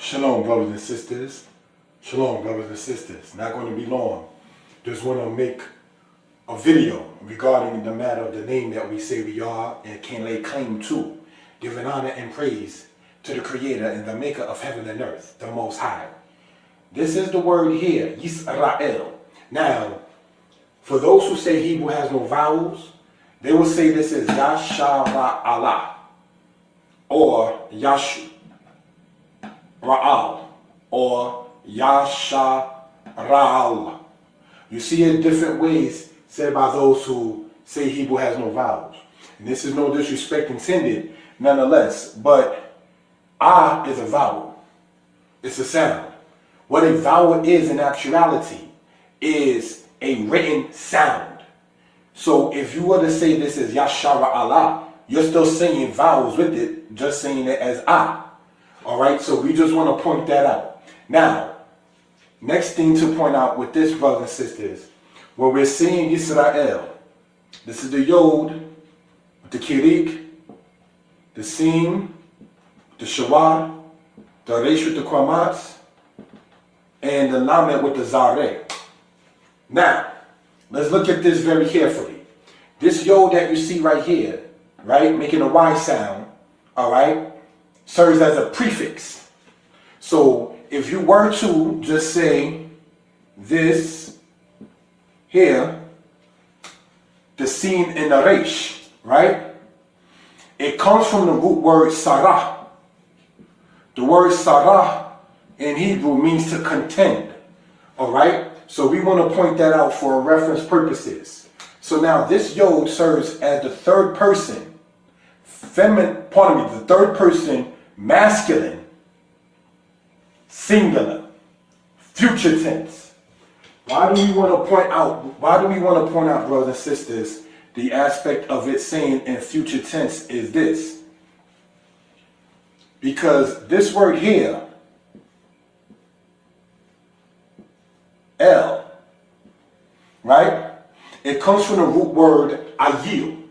Shalom, brothers and sisters. Shalom, brothers and sisters. Not going to be long. Just want to make a video regarding the matter of the name that we say we are and can lay claim to, giving honor and praise to the Creator and the Maker of heaven and earth, the Most High. This is the word here, Israel. Now, for those who say Hebrew has no vowels, they will say this is Yashara'Allah or Yashu Ra'al or Yasharal. You see it different ways said by those who say Hebrew has no vowels. And this is no disrespect intended, nonetheless, but is a vowel. It's a sound. What a vowel is in actuality is a written sound. So if you were to say this is Yashara Allah, you're still saying vowels with it, just saying it as Ah. Alright, so we just want to point that out. Now, next thing to point out with this, brothers and sisters, when we're seeing Israel, this is the Yod, the Kirik, the Sin, the Shawar, the Resh with the Kwamat, and the Lamed with the Zareh. Now, let's look at this very carefully. This Yod that you see right here, right, making a Y sound, alright, serves as a prefix. So if you were to just say this here, the Sin and the Resh, right? It comes from the root word Sarah. The word Sarah in Hebrew means to contend. Alright? So we want to point that out for reference purposes. So now this Yod serves as the third person, the third person masculine, singular, future tense. Why do we want to point out, brothers and sisters, the aspect of it saying in future tense is this? Because this word here, El, right? It comes from the root word ayil.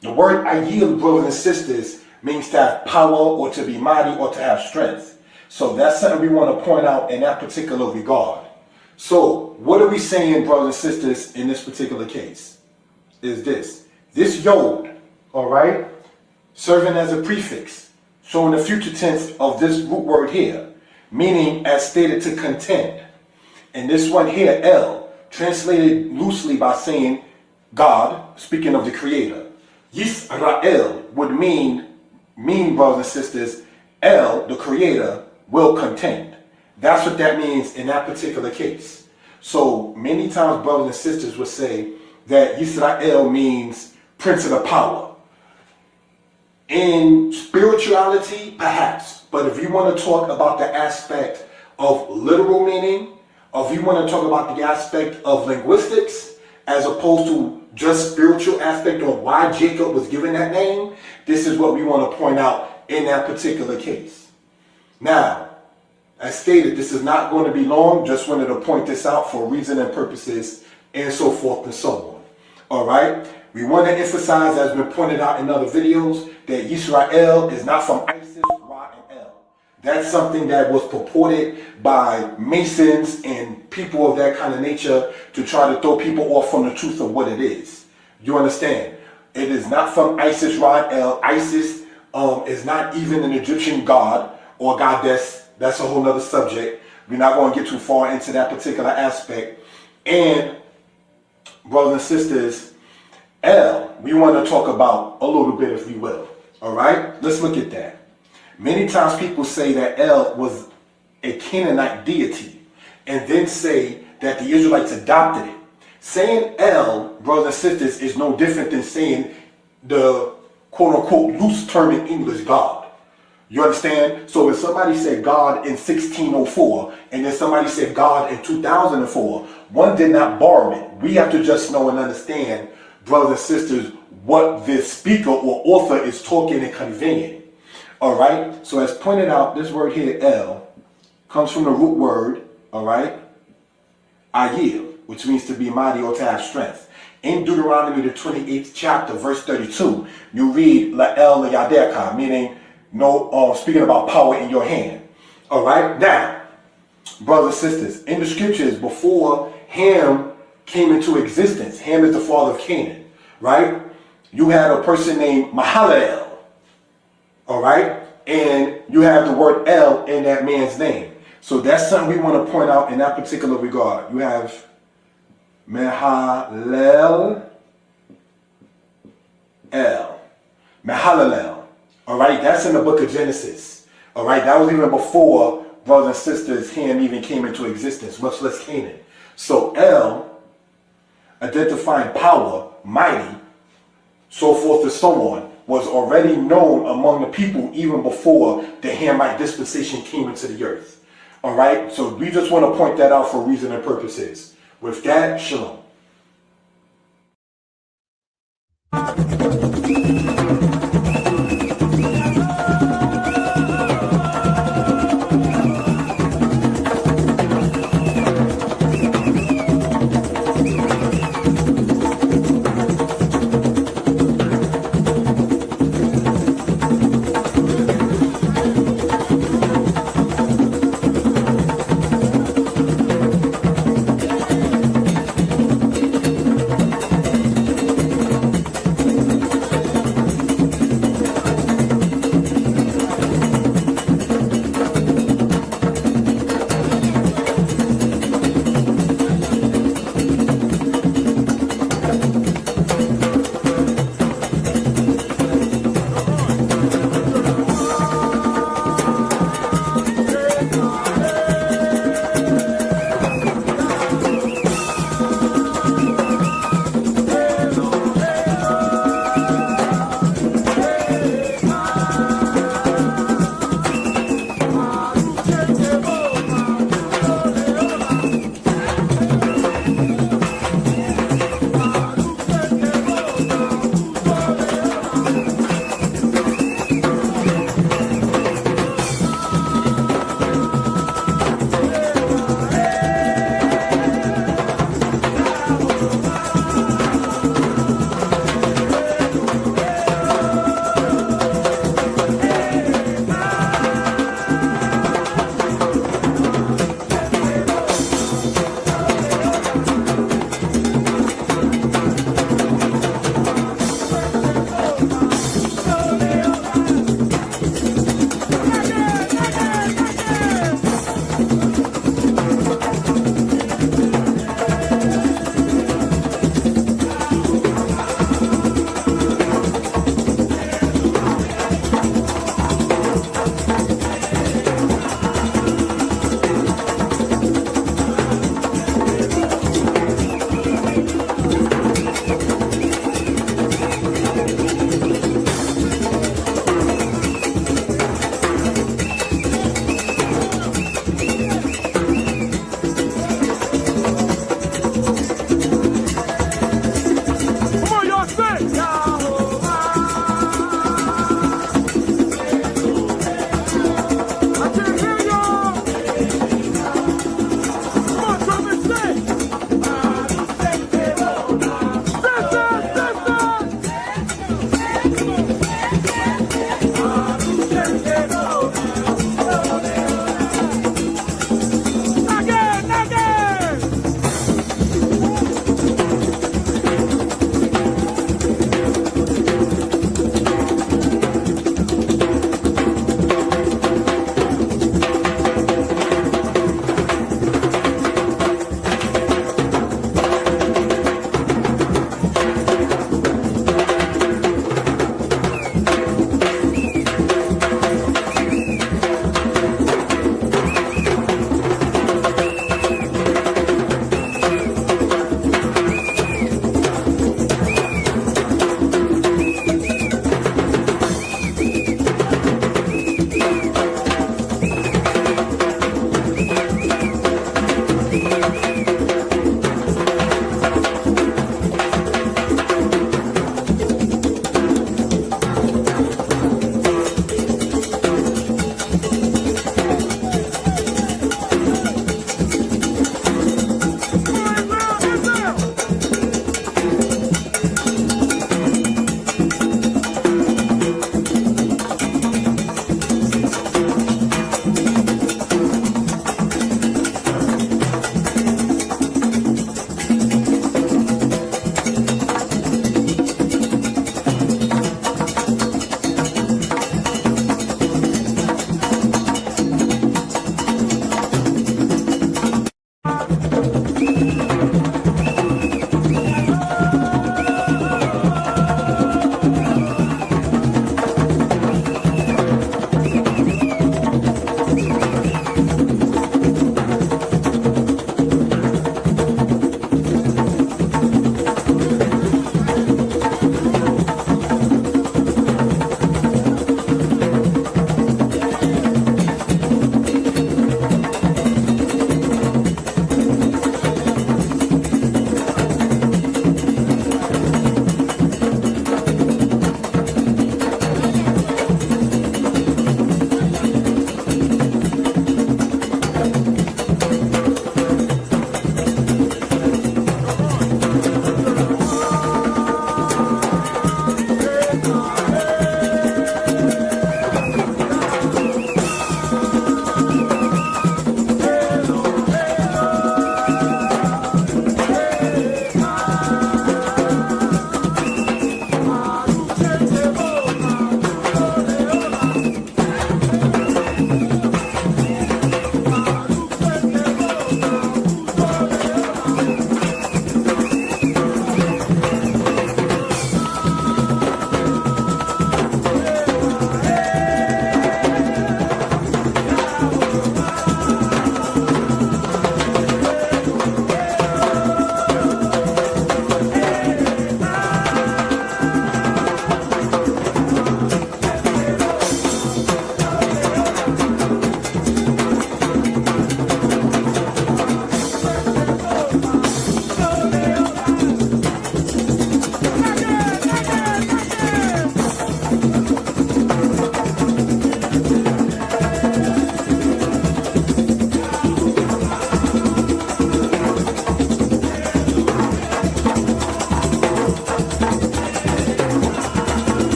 The word ayil, brothers and sisters, means to have power or to be mighty or to have strength. So that's something we want to point out in that particular regard. So what are we saying, brothers and sisters, in this particular case? Is this Yod, all right, serving as a prefix, showing the future tense of this root word here, meaning as stated to contend. And this one here, El, translated loosely by saying God, speaking of the Creator. Yisrael would mean, brothers and sisters, El, the Creator, will contend. That's what that means in that particular case. So many times brothers and sisters would say that Yisrael means Prince of the Power. In spirituality, perhaps. But if you want to talk about the aspect of literal meaning, or if you want to talk about the aspect of linguistics, as opposed to just spiritual aspect of why Jacob was given that name, this is what we want to point out in that particular case. Now, as stated, this is not going to be long. Just wanted to point this out for reason and purposes and so forth and so on. All right. We want to emphasize, as been pointed out in other videos, that Yisrael is not from Isis, Ra, and El. That's something that was purported by Masons and people of that kind of nature to try to throw people off from the truth of what it is. You understand? It is not from Isis, Ra, and El. Isis is not even an Egyptian god or goddess. That's a whole other subject. We're not going to get too far into that particular aspect. And brothers and sisters, El, we want to talk about a little bit, if we will. All right? Let's look at that. Many times people say that El was a Canaanite deity and then say that the Israelites adopted it. Saying El, brothers and sisters, is no different than saying the quote-unquote loose term in English, God. You understand? So if somebody said God in 1604 and then somebody said God in 2004, one did not borrow it. We have to just know and understand, brothers and sisters, what the speaker or author is talking and conveying. All right? So as pointed out, this word here, El, comes from the root word, all right, Ayil, which means to be mighty or to have strength. In Deuteronomy, the 28th chapter, verse 32, you read La'el Yadeka, meaning speaking about power in your hand. All right, now, brothers and sisters, in the scriptures, before Ham came into existence, Ham is the father of Canaan, right? You had a person named Mahalalel, all right? And you have the word El in that man's name. So that's something we want to point out in that particular regard. You have Mahalalel, Mahalalel, all right? That's in the book of Genesis, all right? That was even before, brothers and sisters, Ham even came into existence, much less Canaan. So El, identifying power, mighty, so forth and so on, was already known among the people even before the Hamite dispensation came into the earth. All right, so we just want to point that out for reason and purposes. With that, shalom.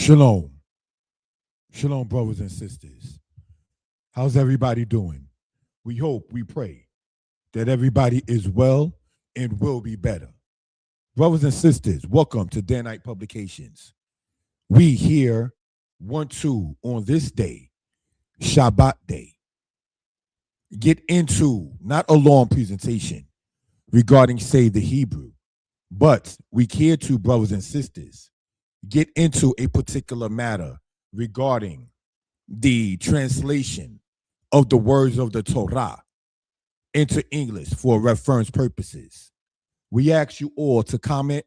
Shalom. Shalom, brothers and sisters. How's everybody doing? We hope, we pray that everybody is well and will be better. Brothers and sisters, welcome to Danitepublications. We here want to, on this day, Shabbat day, get into not a long presentation regarding, say, the Hebrew, but we care to, brothers and sisters, get into a particular matter regarding the translation of the words of the Torah into English for reference purposes. We ask you all to comment,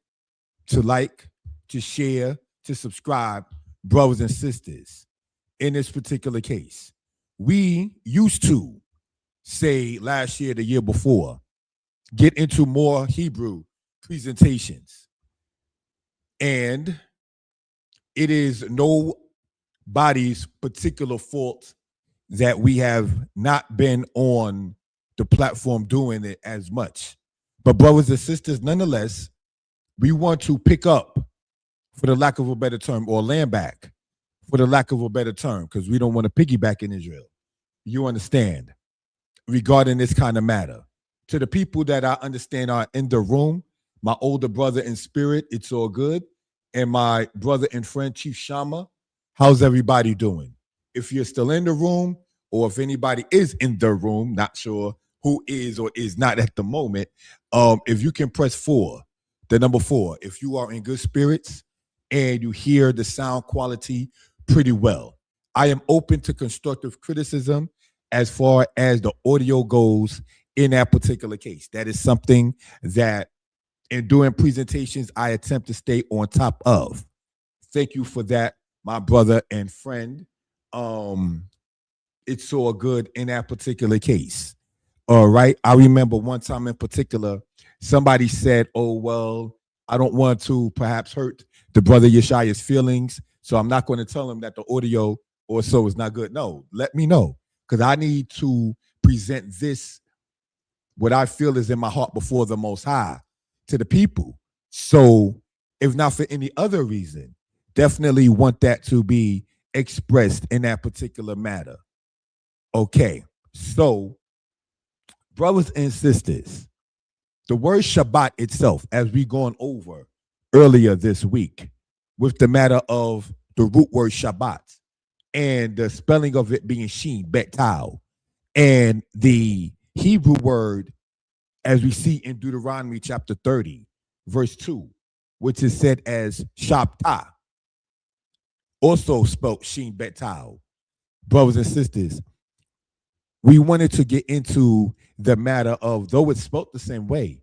to like, to share, to subscribe, brothers and sisters. In this particular case, we used to say last year, the year before, get into more Hebrew presentations. And it is nobody's particular fault that we have not been on the platform doing it as much. But brothers and sisters, nonetheless, we want to pick up, for the lack of a better term, or land back, for the lack of a better term, because we don't want to piggyback in Israel. You understand, regarding this kind of matter. To the people that I understand are in the room, my older brother in spirit, it's all good, and my brother and friend, Chief Shama, how's everybody doing? If you're still in the room, or if anybody is in the room, not sure who is or is not at the moment, if you can press 4, the number 4, if you are in good spirits and you hear the sound quality pretty well. I am open to constructive criticism as far as the audio goes in that particular case. That is something that in doing presentations, I attempt to stay on top of. Thank you for that, my brother and friend. It's all good in that particular case. All right. I remember one time in particular, somebody said, oh, well, I don't want to perhaps hurt the brother Yeshaya's feelings, so I'm not going to tell him that the audio or so is not good. No, let me know, because I need to present this, what I feel is in my heart before the Most High, to the people. So if not for any other reason, definitely want that to be expressed in that particular matter. Okay, so brothers and sisters, the word Shabbat itself, as we gone over earlier this week, with the matter of the root word Shabbat and the spelling of it being Shin, Bet, Tau, and the Hebrew word, as we see in Deuteronomy chapter 30, verse 2, which is said as Shabta, also spelled Shin, Bet, Tau. Brothers and sisters, we wanted to get into the matter of, though it's spelled the same way,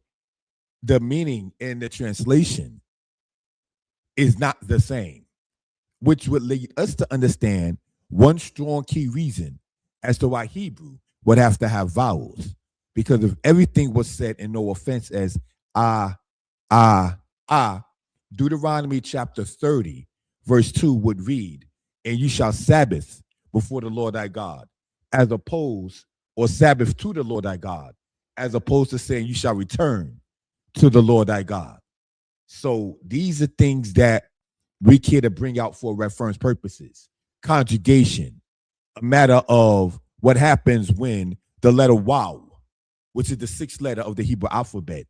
the meaning in the translation is not the same, which would lead us to understand one strong key reason as to why Hebrew would have to have vowels. Because if everything was said in no offense as Deuteronomy chapter 30, verse 2 would read, and you shall Sabbath before the Lord thy God, as opposed, or Sabbath to the Lord thy God, as opposed to saying you shall return to the Lord thy God. So these are things that we care to bring out for reference purposes. Conjugation, a matter of what happens when the letter Waw, which is the 6th letter of the Hebrew alphabet,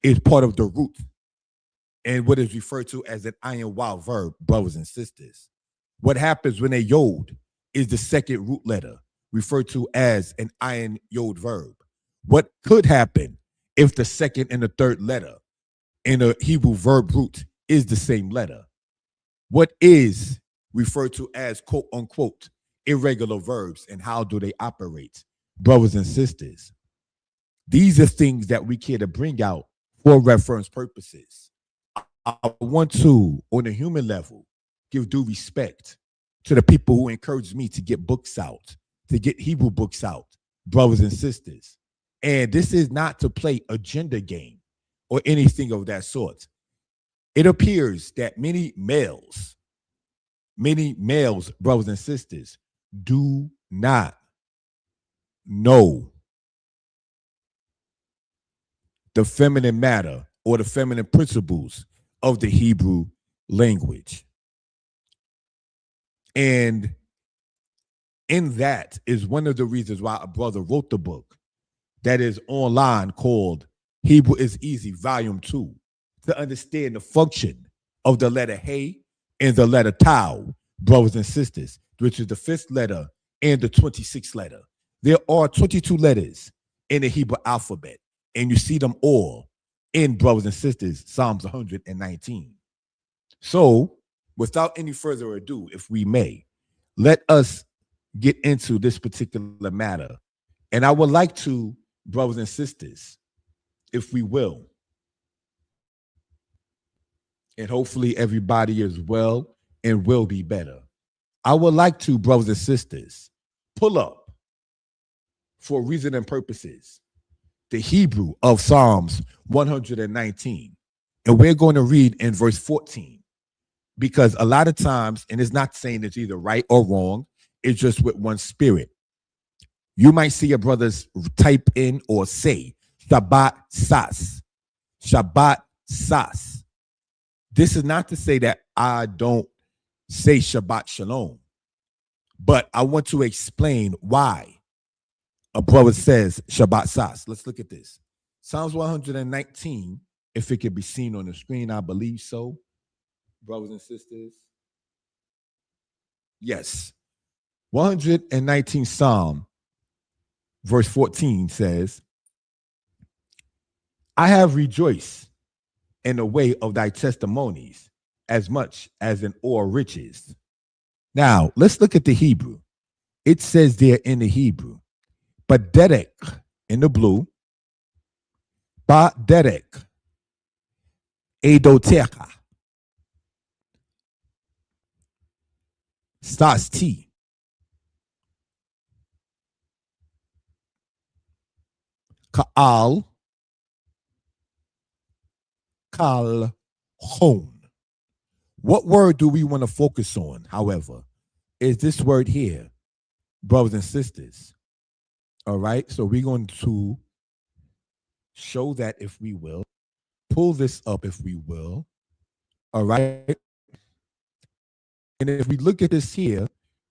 is part of the root and what is referred to as an ayin Waw verb, brothers and sisters. What happens when a Yod is the 2nd root letter, referred to as an ayin Yod verb? What could happen if the 2nd and the 3rd letter in a Hebrew verb root is the same letter? What is referred to as quote unquote irregular verbs, and how do they operate? Brothers and sisters, these are things that we care to bring out for reference purposes. I want to, on a human level, give due respect to the people who encouraged me to get books out, to get Hebrew books out, brothers and sisters. And this is not to play a gender game or anything of that sort. It appears that many males, brothers and sisters, do not know the feminine matter or the feminine principles of the Hebrew language. And in that is one of the reasons why a brother wrote the book that is online called Hebrew is Easy, Volume 2, to understand the function of the letter Hey and the letter Tau, brothers and sisters, which is the 5th letter and the 26th letter. There are 22 letters in the Hebrew alphabet, and you see them all in, brothers and sisters, Psalms 119. So, without any further ado, if we may, let us get into this particular matter. And I would like to, brothers and sisters, if we will, and hopefully everybody is well and will be better. I would like to, brothers and sisters, pull up, for reason and purposes, the Hebrew of Psalms 119. And we're going to read in verse 14, because a lot of times, and it's not saying it's either right or wrong, it's just with one spirit. You might see your brothers type in or say Shabbat Sas. Shabbat Sas. This is not to say that I don't say Shabbat Shalom, but I want to explain why a brother says Shabbat Sas. Let's look at this. Psalms 119, if it can be seen on the screen, I believe so. Brothers and sisters. Yes. 119 Psalm, verse 14 says, I have rejoiced in the way of thy testimonies as much as in all riches. Now, let's look at the Hebrew. It says there in the Hebrew, Baderek in the blue, Baderek, Edotecha, Stasti, Kaal, Kal, Hon. What word do we want to focus on, however, is this word here, brothers and sisters. All right, so we're going to show that, if we will, pull this up, if we will. All right. And if we look at this here,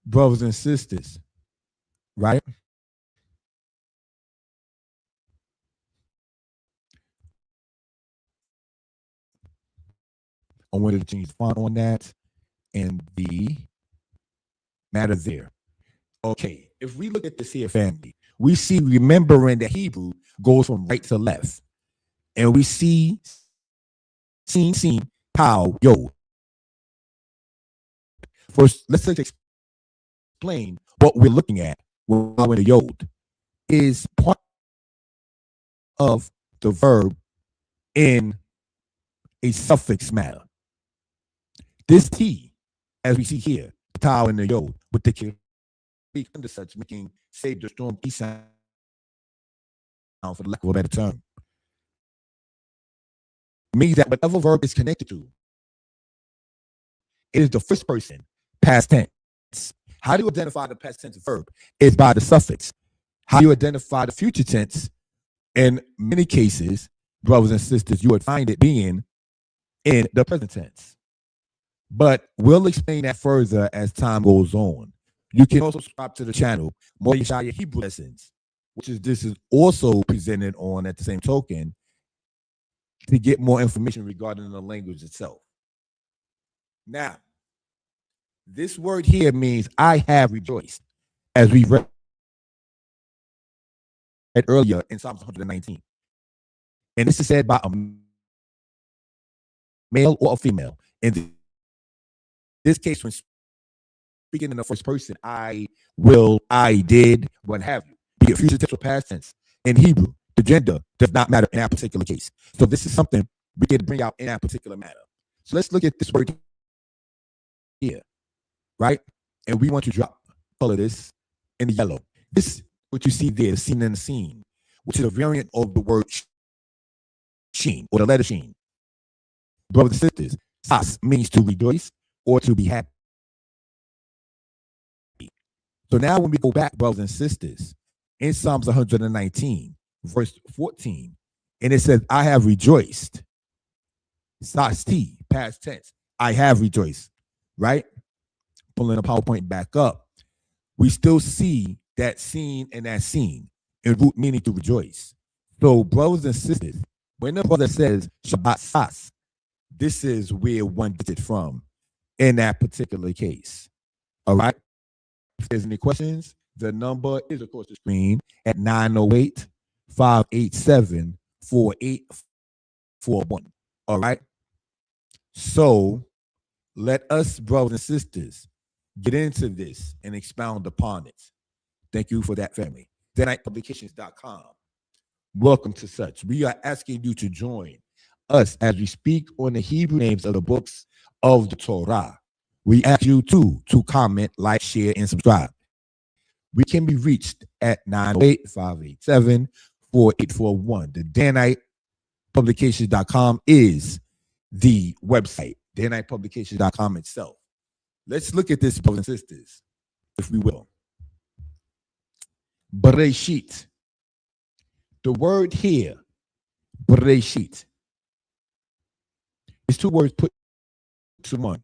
brothers and sisters, right? I wanted to change the font on that and the matter there. Okay, if we look at this here, family, we see, remembering that Hebrew goes from right to left. And we see, seen, pow, yo. First, let's explain what we're looking at when the yod is part of the verb in a suffix manner. This T, as we see here, the tau and the yod, with the under such, making save the storm E sound, for the lack of a better term, means that whatever verb is connected to, it is the first person past tense. How do you identify the past tense verb? Is by the suffix. How do you identify the future tense? In many cases, brothers and sisters, you would find it being in the present tense. But we'll explain that further as time goes on. You can also subscribe to the channel, More Yeshaya Hebrew Lessons, which is this is also presented on at the same token, to get more information regarding the language itself. Now, this word here means I have rejoiced, as we read earlier in Psalms 119. And this is said by a male or a female. In this case, when speaking in the first person, I will, I did, what have you, be it future tense or past tense. In Hebrew, the gender does not matter in that particular case. So this is something we can bring out in that particular matter. So let's look at this word here, right? And we want to drop color this in the yellow. This, what you see there, seen in the scene, which is a variant of the word sheen, or the letter sheen. Brothers and sisters, sas means to rejoice or to be happy. So now when we go back, brothers and sisters, in Psalms 119, verse 14, and it says, I have rejoiced. Sas T, past tense. I have rejoiced, right? pulling the PowerPoint back up, we still see that scene and that scene in root meaning to rejoice. So, brothers and sisters, when the brother says Shabbat Sas, this is where one gets it from in that particular case. All right. If there's any questions, the number is across the screen at 908-587-4841. All right. So let us, brothers and sisters, get into this and expound upon it. Thank you for that, family. Danitepublications.com. Welcome to such. We are asking you to join us as we speak on the Hebrew names of the books of the Torah. We ask you to comment, like, share, and subscribe. We can be reached at 908-587-4841. The Danitepublications.com is the website, Danitepublications.com itself. Let's look at this, brothers and sisters, if we will. Beresheet. The word here, Beresheet, is two words put to one.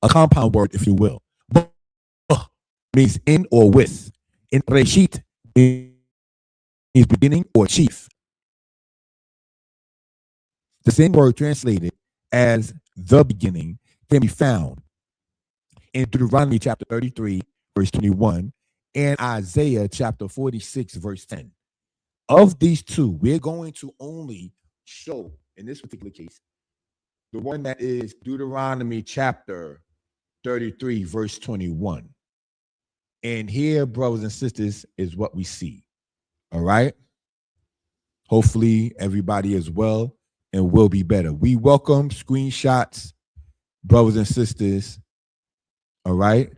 A compound word, if you will. Means in or with. In Beresheet means beginning or chief. The same word translated as the beginning can be found in Deuteronomy chapter 33, verse 21, and Isaiah chapter 46, verse 10. Of these two, we're going to only show, in this particular case, the one that is Deuteronomy chapter 33, verse 21. And here, brothers and sisters, is what we see. All right? Hopefully, everybody is well and will be better. We welcome screenshots, brothers and sisters. All right?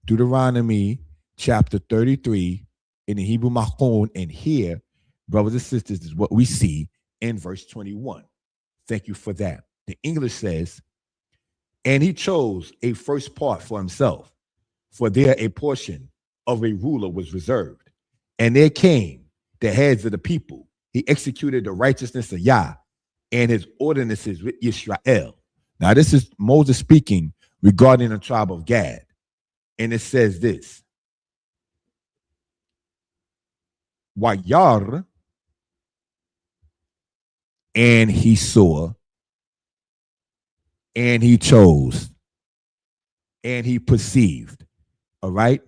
Deuteronomy chapter 33 in the Hebrew Machon, and here, brothers and sisters, is what we see in verse 21. Thank you for that. The English says, and he chose a first part for himself, for there a portion of a ruler was reserved. And there came the heads of the people. He executed the righteousness of Yah and his ordinances with Israel. Now, this is Moses speaking regarding the tribe of Gad. And it says this. Whyeekra, and he saw, and he chose, and he perceived. All right?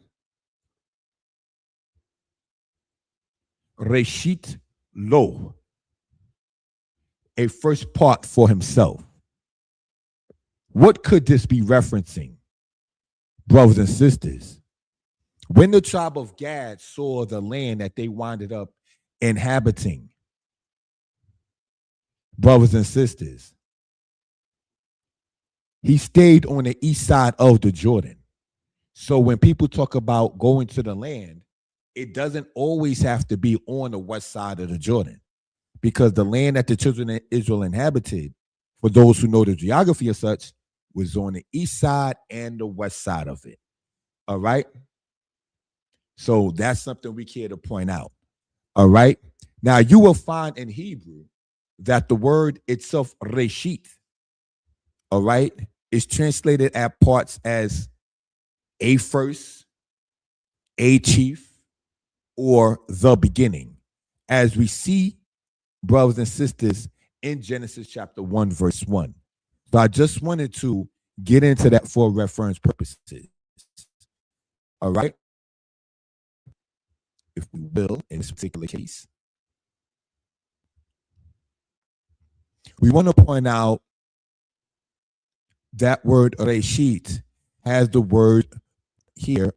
Reshit lo, a first part for himself. What could this be referencing, brothers and sisters? When the tribe of Gad saw the land that they winded up inhabiting, brothers and sisters, he stayed on the east side of the Jordan. So when people talk about going to the land, it doesn't always have to be on the west side of the Jordan, because the land that the children of Israel inhabited, for those who know the geography as such, was on the east side and the west side of it. All right? So that's something we care to point out. All right? Now, you will find in Hebrew that the word itself, Reshit, all right, is translated at parts as a first, a chief, or the beginning, as we see, brothers and sisters, in Genesis chapter 1, verse 1. So I just wanted to get into that for reference purposes. All right? If we will, in this particular case, we want to point out that word Reshit has the word here,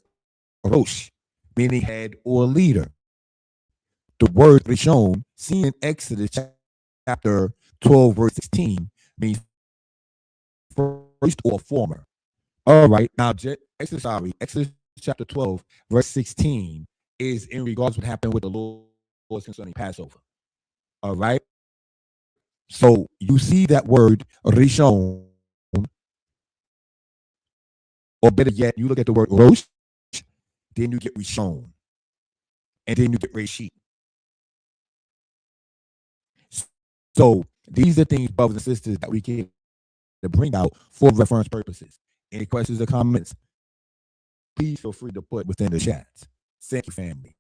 Rosh, meaning head or leader. The word Rishon, seen in Exodus chapter 12, verse 16, means first or former. All right, now Exodus chapter 12, verse 16 is in regards to what happened with the Lord concerning Passover. All right. So you see that word Rishon, or better yet, you look at the word Rosh, then you get Rishon, and then you get Reshit. So these are things, brothers and sisters, that we can bring out for reference purposes. Any questions or comments? Please feel free to put within the chats. Thank you, family.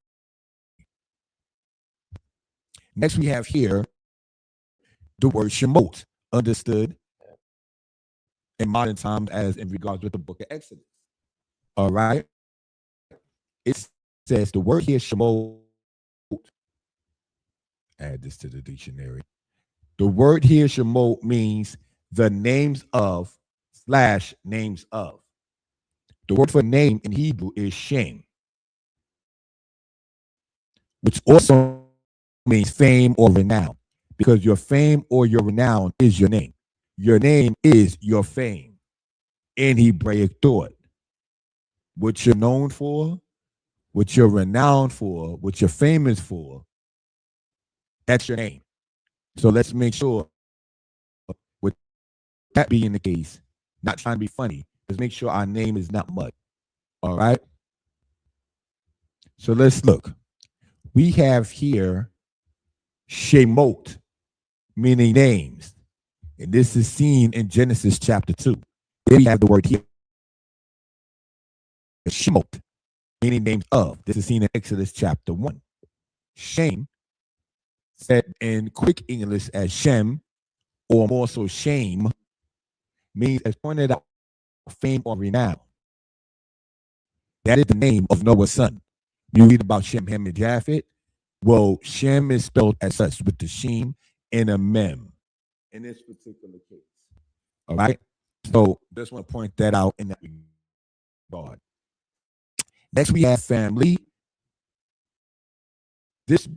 Next, we have here the word Shmoht, understood in modern times as in regards with the book of Exodus. All right. It says the word here, Shmoht. Add this to the dictionary. The word here, Shmoht, means the names of / names of. The word for name in Hebrew is Shem, which also means fame or renown, because your fame or your renown is your name. Your name is your fame in Hebraic thought. What you're known for, what you're renowned for, what you're famous for, that's your name. So let's make sure, with that being the case, not trying to be funny, let's make sure our name is not mud. All right? So let's look. We have here Shemot, meaning names. And this is seen in Genesis chapter 2. Then we have the word here, Shemot, meaning names of. This is seen in Exodus chapter 1. Shem, said in quick English as Shem, or more so shame, means, as pointed out, fame or renown. That is the name of Noah's son. You read about Shem, Ham, and Japheth. Well, Shem is spelled as such with the Shem and a Mem in this particular case. All right. So just want to point that out in that regard. Next, we have family. This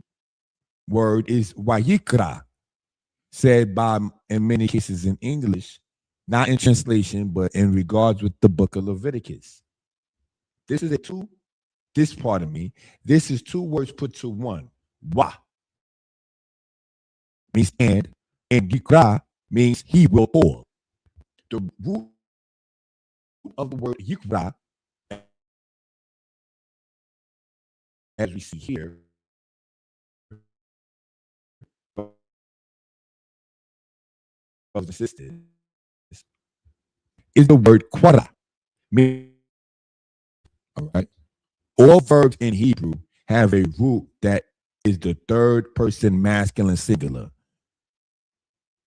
word is Whyeekra, said by, in many cases in English, not in translation, but in regards with the book of Leviticus. This is this is two words put to one. Wa means and Yikra means he will call. The root of the word Yikra, as we see here, brothers and sisters, is the word quara. All right. All verbs in Hebrew have a root that is the third person masculine singular.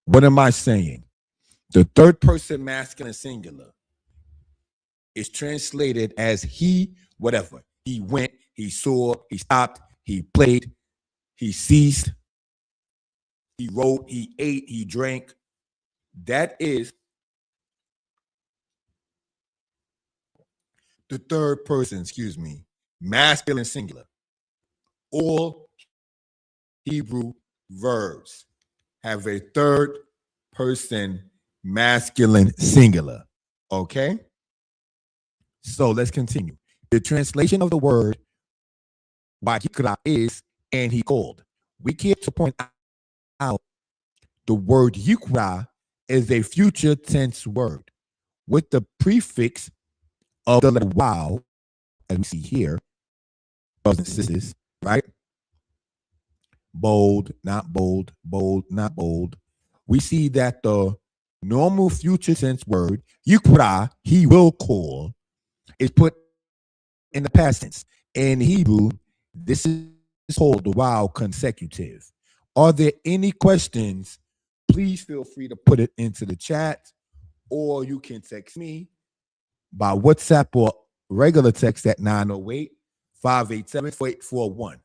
What am I saying? The third person masculine singular is translated as he, whatever. He went, he saw, he stopped, he played, he ceased, he wrote, he ate, he drank. That is the third person, masculine singular. All Hebrew verbs have a third person masculine singular. Okay? So let's continue. The translation of the word Whyeekra is and he called. We care to point out the word Yikra is a future tense word with the prefix of the letter wow, as we see here, brothers and sisters, right? Bold, not bold, bold, not bold. We see that the normal future tense word, Yikra, he will call, is put in the past tense. In Hebrew, this is called the wow consecutive. Are there any questions? Please feel free to put it into the chat, or you can text me by WhatsApp or regular text at 908-587-4841.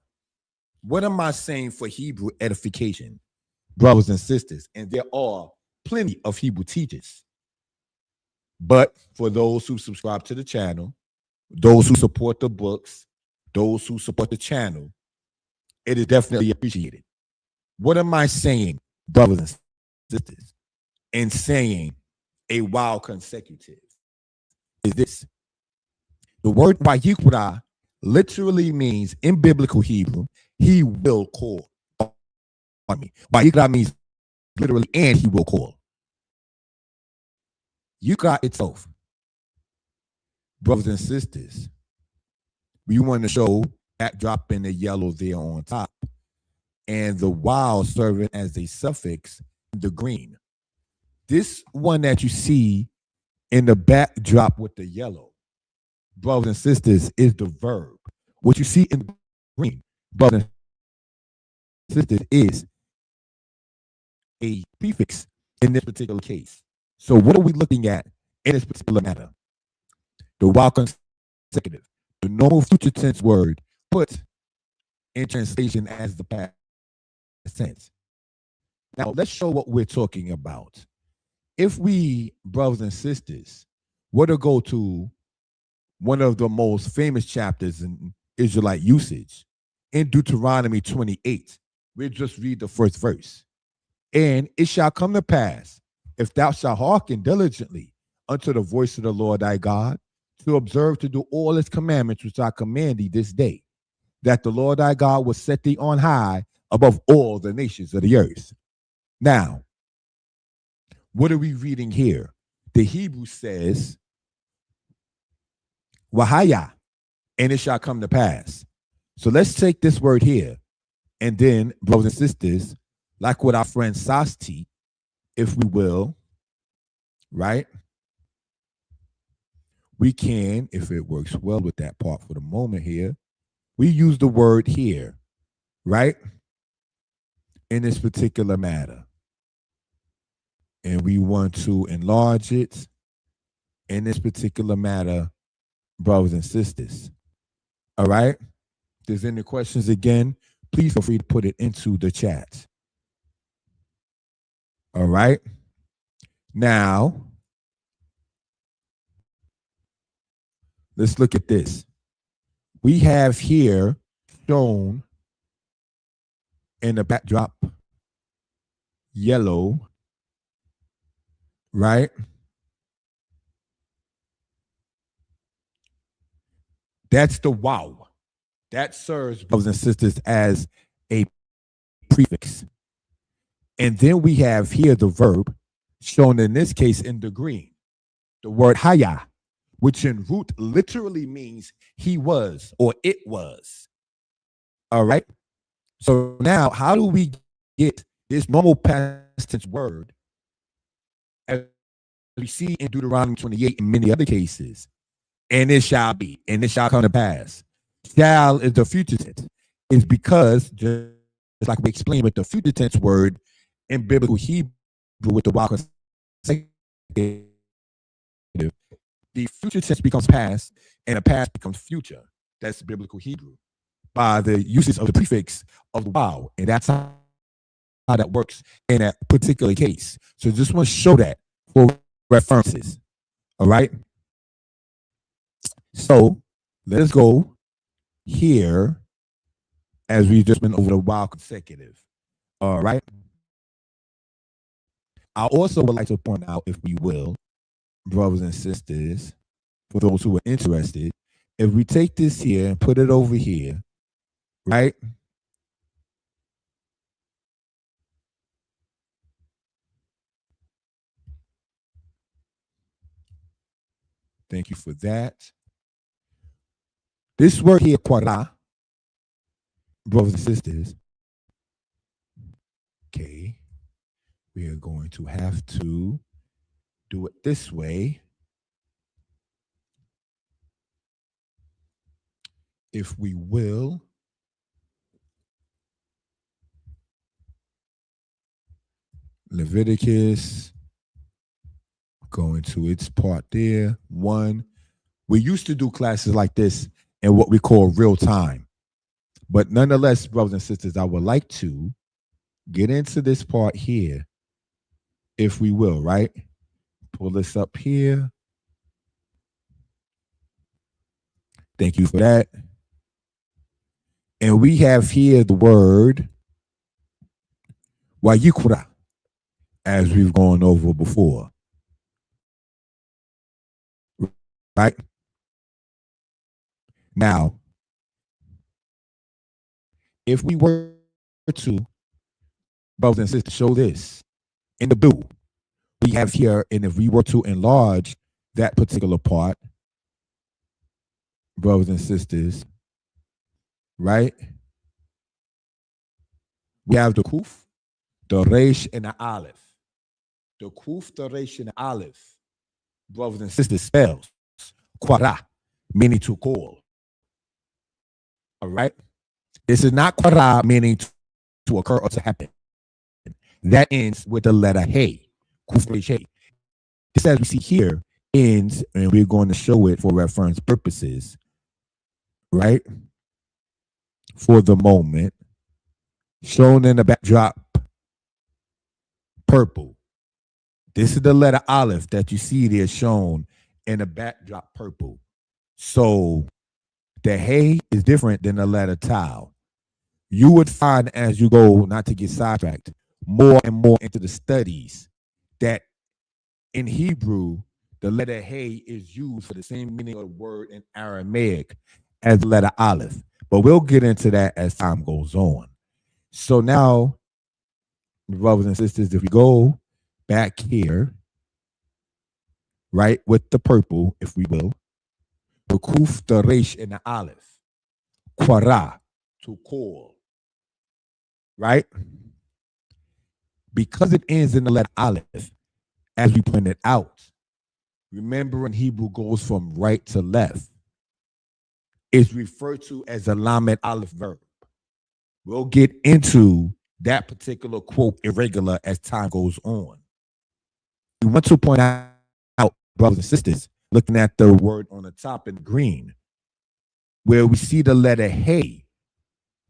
What am I saying for Hebrew edification, brothers and sisters? And there are plenty of Hebrew teachers. But for those who subscribe to the channel, those who support the books, those who support the channel, it is definitely appreciated. What am I saying, brothers and sisters, in saying a wow consecutive? Is this. The word Whyeekra literally means, in biblical Hebrew, he will call. Whyeekra means literally and he will call. Yikra itself, brothers and sisters, we want to show that drop in the yellow there on top, and the wow serving as a suffix, the green. This one that you see In the backdrop with the yellow, brothers and sisters, is the verb. What you see in the green, brothers and sisters, is a prefix in this particular case. So what are we looking at in this particular matter? The while consecutive, the normal future tense word put in translation as the past tense. Now let's show what we're talking about. If we, brothers and sisters, were to go to one of the most famous chapters in Israelite usage, in Deuteronomy 28, we'll just read the first verse. And it shall come to pass, if thou shalt hearken diligently unto the voice of the Lord thy God, to observe to do all his commandments which I command thee this day, that the Lord thy God will set thee on high above all the nations of the earth. Now, what are we reading here? The Hebrew says, Wahaya, and it shall come to pass. So let's take this word here, and then, brothers and sisters, like what our friend Sasti, if we will, right? We can, if it works well with that part for the moment here, we use the word here, right? In this particular matter. And we want to enlarge it in this particular matter, brothers and sisters. All right? If there's any questions again, please feel free to put it into the chat. All right? Now, let's look at this. We have here shown in the backdrop yellow, right? That's the wow. That serves, brothers and sisters, as a prefix. And then we have here the verb shown in this case in the green, the word haya, which in root literally means he was or it was. All right. So now, how do we get this normal past tense word, as we see in Deuteronomy 28 and many other cases? And it shall be, and it shall come to pass. Shall is the future tense. It's because, just like we explained with the future tense word in biblical Hebrew with the while consecutive, the future tense becomes past and the past becomes future. That's biblical Hebrew by the usage of the prefix of the while. And that's how that works in that particular case. So just want to show that for references. All right. So let us go here as we've just been over the while consecutive. All right. I also would like to point out, if we will, brothers and sisters, for those who are interested, if we take this here and put it over here, right? Thank you for that. This word here, quara, brothers and sisters, okay, we are going to have to do it this way. If we will, Leviticus, going to its part there, 1. We used to do classes like this in what we call real time. But nonetheless, brothers and sisters, I would like to get into this part here, if we will, right? Pull this up here. Thank you for that. And we have here the word Whyeekra, as we've gone over before. Right? Now, if we were to, brothers and sisters, show this in the blue, we have here, and if we were to enlarge that particular part, brothers and sisters, right? We have the kuf, the resh, and the aleph. The kuf, the resh, and the aleph brothers and sisters, spells Quara, meaning to call. All right. This is not Quara, meaning to occur or to happen. That ends with the letter Hey. Kufresh. This, as we see here, ends, and we're going to show it for reference purposes, right? For the moment, shown in the backdrop, purple. This is the letter Aleph that you see there shown in the backdrop, purple. So the Hey is different than the letter Tau. You would find as you go, not to get sidetracked, more and more into the studies that in Hebrew, the letter Hey is used for the same meaning of the word in Aramaic as the letter Aleph. But we'll get into that as time goes on. So now, brothers and sisters, if we go back here, right, with the purple, if we will, the Kuf, the Resh, and the Aleph, Quara, to call, right? Because it ends in the letter Aleph, as we pointed out, remember when Hebrew goes from right to left, is referred to as a Lamed Aleph verb. We'll get into that particular quote irregular as time goes on. We want to point out, brothers and sisters, looking at the word on the top in green, where we see the letter Hey,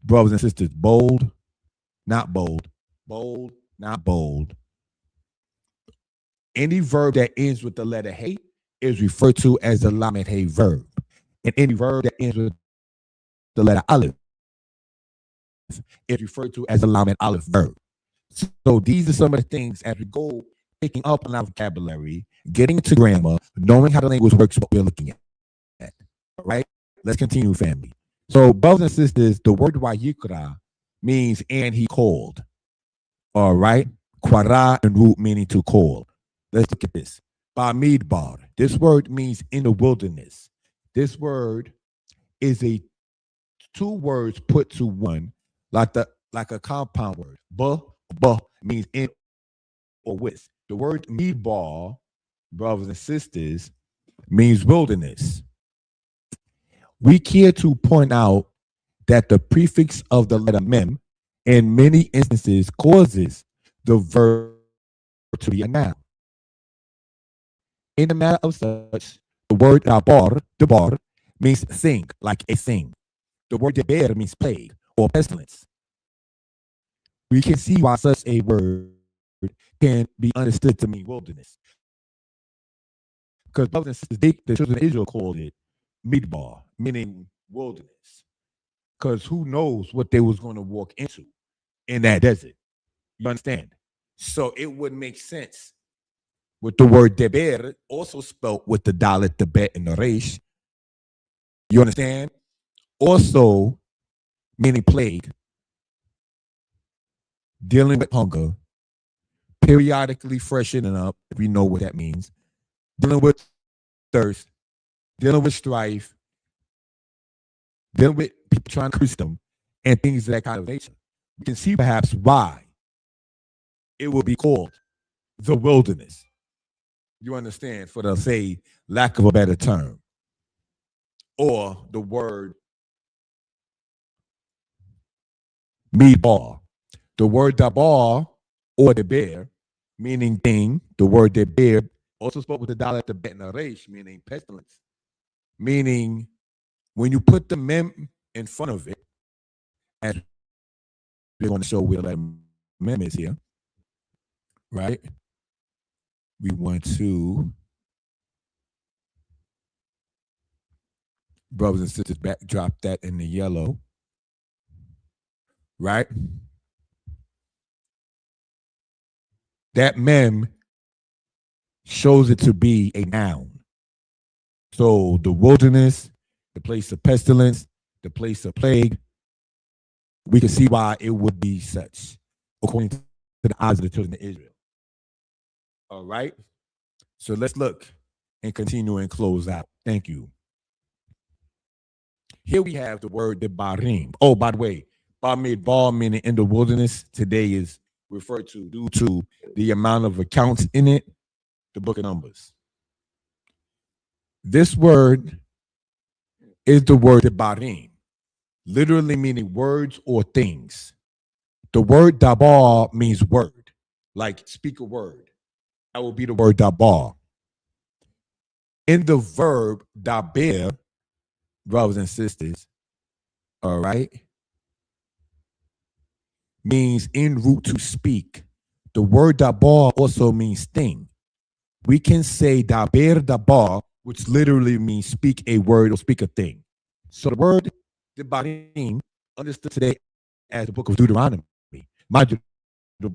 brothers and sisters, bold, not bold, bold, not bold. Any verb that ends with the letter Hey is referred to as a Lamed Hey verb. And any verb that ends with the letter Aleph is referred to as a Lamed Aleph verb. So these are some of the things as we go picking up on our vocabulary, getting into grammar, knowing how the language works, what we're looking at. All right? Let's continue, family. So, brothers and sisters, the word Whyeekra means and he called. All right? Quara and root meaning to call. Let's look at this. Bameedbar. This word means in the wilderness. This word is a two words put to one, like a compound word. Ba means in or with. The word Meedbar, brothers and sisters, means wilderness. We care to point out that the prefix of the letter mem in many instances causes the verb to be a noun. In the matter of such, the word dabar, means thing, like a thing. The word deber means plague or pestilence. We can see why such a word can be understood to mean wilderness. Because brothers and sisters, the children of Israel called it midbar, meaning wilderness. Because who knows what they was going to walk into in that desert. You understand? So it would make sense with the word deber, also spelled with the dalet, the bet, and the resh. You understand? Also meaning plague, dealing with hunger, periodically freshening up, if we know what that means, dealing with thirst, dealing with strife, dealing with people trying to curse them, and things of that kind of nature. We can see perhaps why it will be called the wilderness. You understand, for the say, lack of a better term. Or the word meatball. The word dabar or the bear, meaning thing, the word deber, also spoke with the dalet, the bet, and the resh, meaning pestilence. Meaning, when you put the mem in front of it, as we're going to show where that mem is here, right? We want to, brothers and sisters, backdrop that in the yellow, right? That mem shows it to be a noun. So the wilderness, the place of pestilence, the place of plague, we can see why it would be such, according to the eyes of the children of Israel. All right? So let's look and continue and close out. Thank you. Here we have the word Debareem. Oh, by the way, Bameedbar, meaning in the wilderness, today is referred to due to the amount of accounts in it, the book of Numbers. This word is the word Debareem, literally meaning words or things. The word dabar means word, like speak a word. That will be the word dabar. In the verb daber, brothers and sisters, all right, means en route to speak. The word dabar also means thing. We can say daber dabar, which literally means speak a word or speak a thing. So the word Debarim, understood today as the book of Deuteronomy. Mind you, the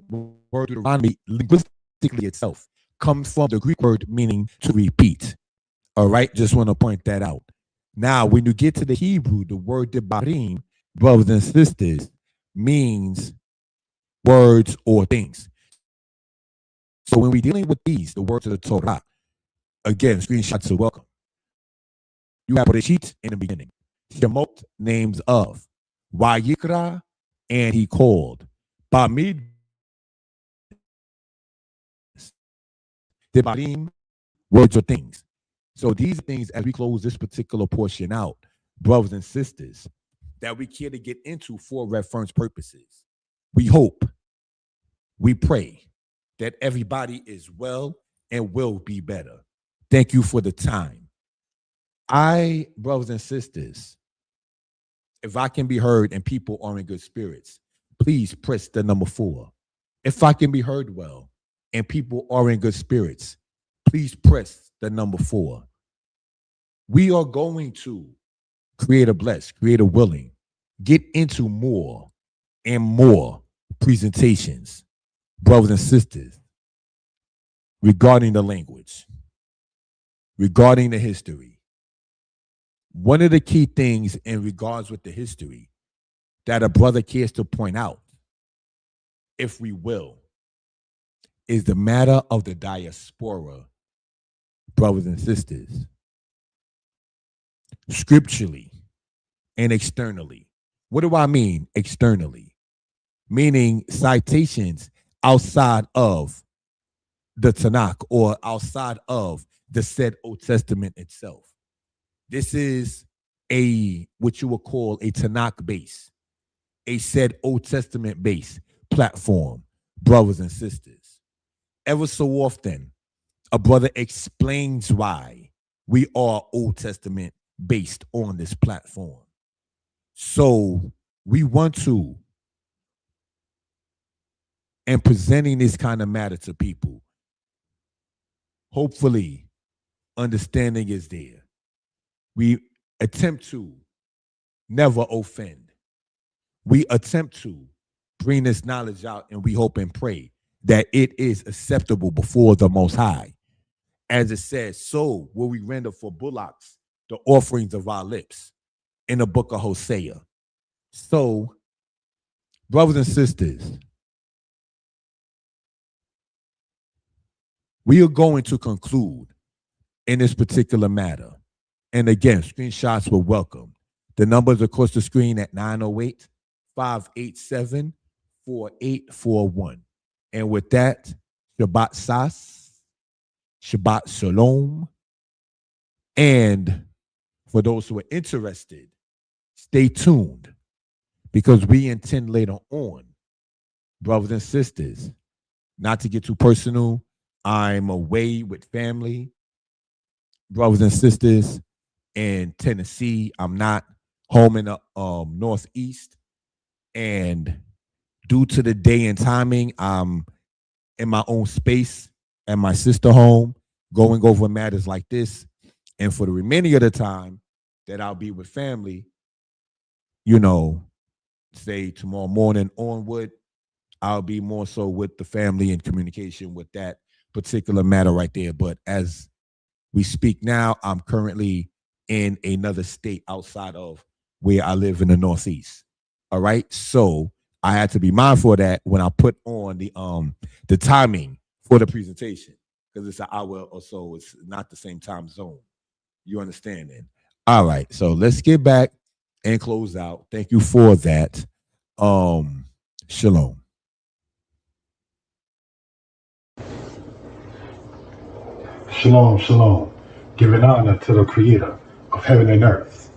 word Deuteronomy linguistically itself comes from the Greek word meaning to repeat. All right, just want to point that out. Now, when you get to the Hebrew, the word Debarim, brothers and sisters, means words or things. So when we're dealing with these, the words of the Torah, again, screenshots are welcome. You have Beresheet in the beginning. Shmoht, names of. Whyeekra, and he called. Bameedbar, Debareem, words or things. So these things, as we close this particular portion out, brothers and sisters, that we care to get into for reference purposes. We hope, we pray that everybody is well and will be better. Thank you for the time. Brothers and sisters, if I can be heard and people are in good spirits, please press the number 4. If I can be heard well and people are in good spirits, please press the number 4. We are going to create a blessed, create a willing, get into more and more presentations, brothers and sisters, regarding the language, regarding the history. One of the key things in regards with the history that a brother cares to point out, if we will, is the matter of the diaspora, brothers and sisters, scripturally and externally. What do I mean externally? Meaning citations outside of the Tanakh or outside of the said Old Testament itself. This is what you would call a Tanakh base, a said Old Testament base platform, brothers and sisters. Ever so often, a brother explains why we are Old Testament based on this platform. So we want to, and presenting this kind of matter to people, hopefully understanding is there. We attempt to never offend. We attempt to bring this knowledge out, and we hope and pray that it is acceptable before the Most High. As it says, so will we render for bullocks the offerings of our lips in the book of Hosea. So, brothers and sisters, we are going to conclude in this particular matter. And again, screenshots were welcome. The numbers across the screen at 908-587-4841. And with that, Shabbat Sas, Shabbat Shalom. And for those who are interested, stay tuned because we intend later on, brothers and sisters, not to get too personal, I'm away with family, brothers and sisters, in Tennessee. I'm not home in the Northeast. And due to the day and timing, I'm in my own space at my sister home, going over matters like this. And for the remaining of the time that I'll be with family, say tomorrow morning onward, I'll be more so with the family in communication with that particular matter right there. But as we speak now, I'm currently in another state outside of where I live in the Northeast. All right. So I had to be mindful of that when I put on the timing for the presentation, because it's an hour or so. It's not the same time zone. You understand then? All right. So let's get back and close out. Thank you for that. Shalom. Shalom, shalom. giving honor to the creator of heaven and earth.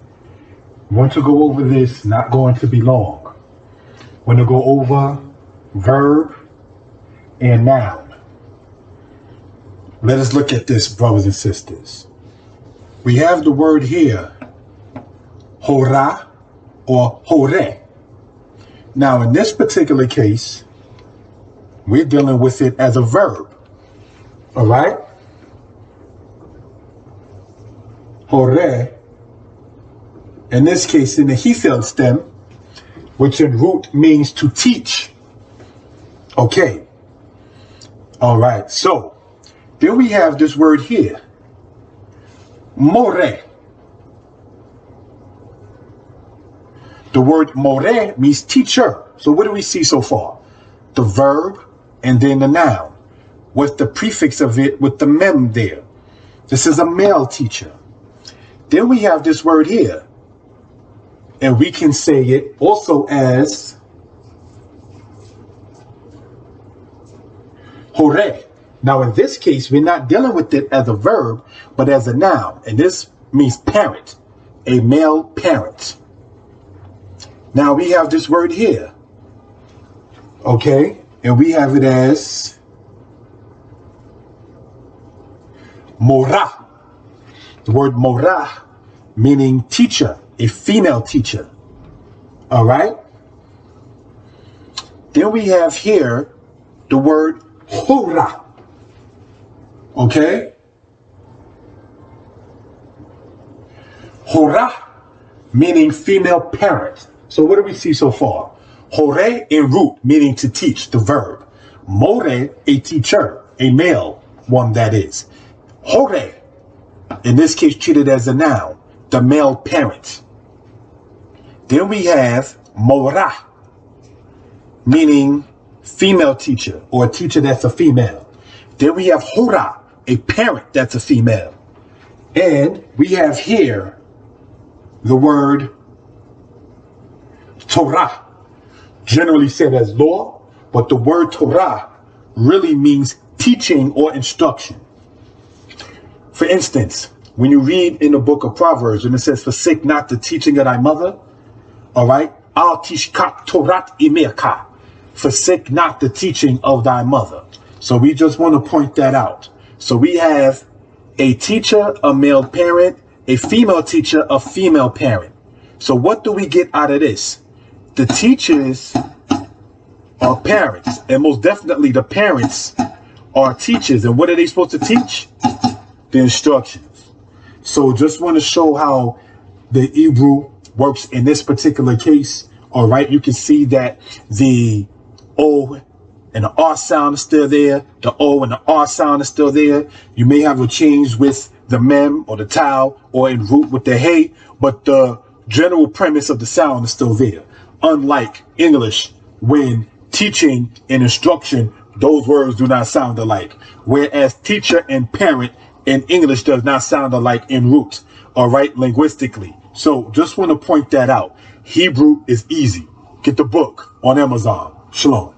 Want to go over this, not going to be long. Want to go over verb and noun. Let us look at this, brothers and sisters. We have the word here, hora or hore. Now, in this particular case, we're dealing with it as a verb. All right? Hore, in this case, in the Hefel stem, which in root means to teach. Okay. All right. So, then we have this word here, more. The word more means teacher. So what do we see so far? The verb and then the noun with the prefix of it with the mem there. This is a male teacher. Then we have this word here, and we can say it also as hore. Now in this case, we're not dealing with it as a verb, but as a noun. And this means parent, a male parent. Now we have this word here. Okay, and we have it as morah. The word morah meaning teacher, a female teacher. All right. Then we have here the word hora. Okay. Hora meaning female parent. So what do we see so far? Hore in root meaning to teach, the verb. More, a teacher, a male one that is. Hore, in this case treated as a noun, the male parent. Then we have morah, meaning female teacher or a teacher that's a female. Then we have hora, a parent that's a female. And we have here the word Torah, generally said as law, but the word Torah really means teaching or instruction. For instance, when you read in the book of Proverbs, and it says, forsake not the teaching of thy mother, all right? Al tishkat Torat imerka, forsake not the teaching of thy mother. So we just want to point that out. So we have a teacher, a male parent, a female teacher, a female parent. So what do we get out of this? The teachers are parents, and most definitely the parents are teachers. And what are they supposed to teach? The instructions. So just want to show how the Hebrew works in this particular case. All right, you can see that the O and the R sound is still there. The O and the R sound is still there. You may have a change with the mem or the tau or in root with the hey, but the general premise of the sound is still there. Unlike English, when teaching and instruction, those words do not sound alike. Whereas teacher and parent in English does not sound alike in root, all right, linguistically. So just want to point that out. Hebrew is easy. Get the book on Amazon. Shalom.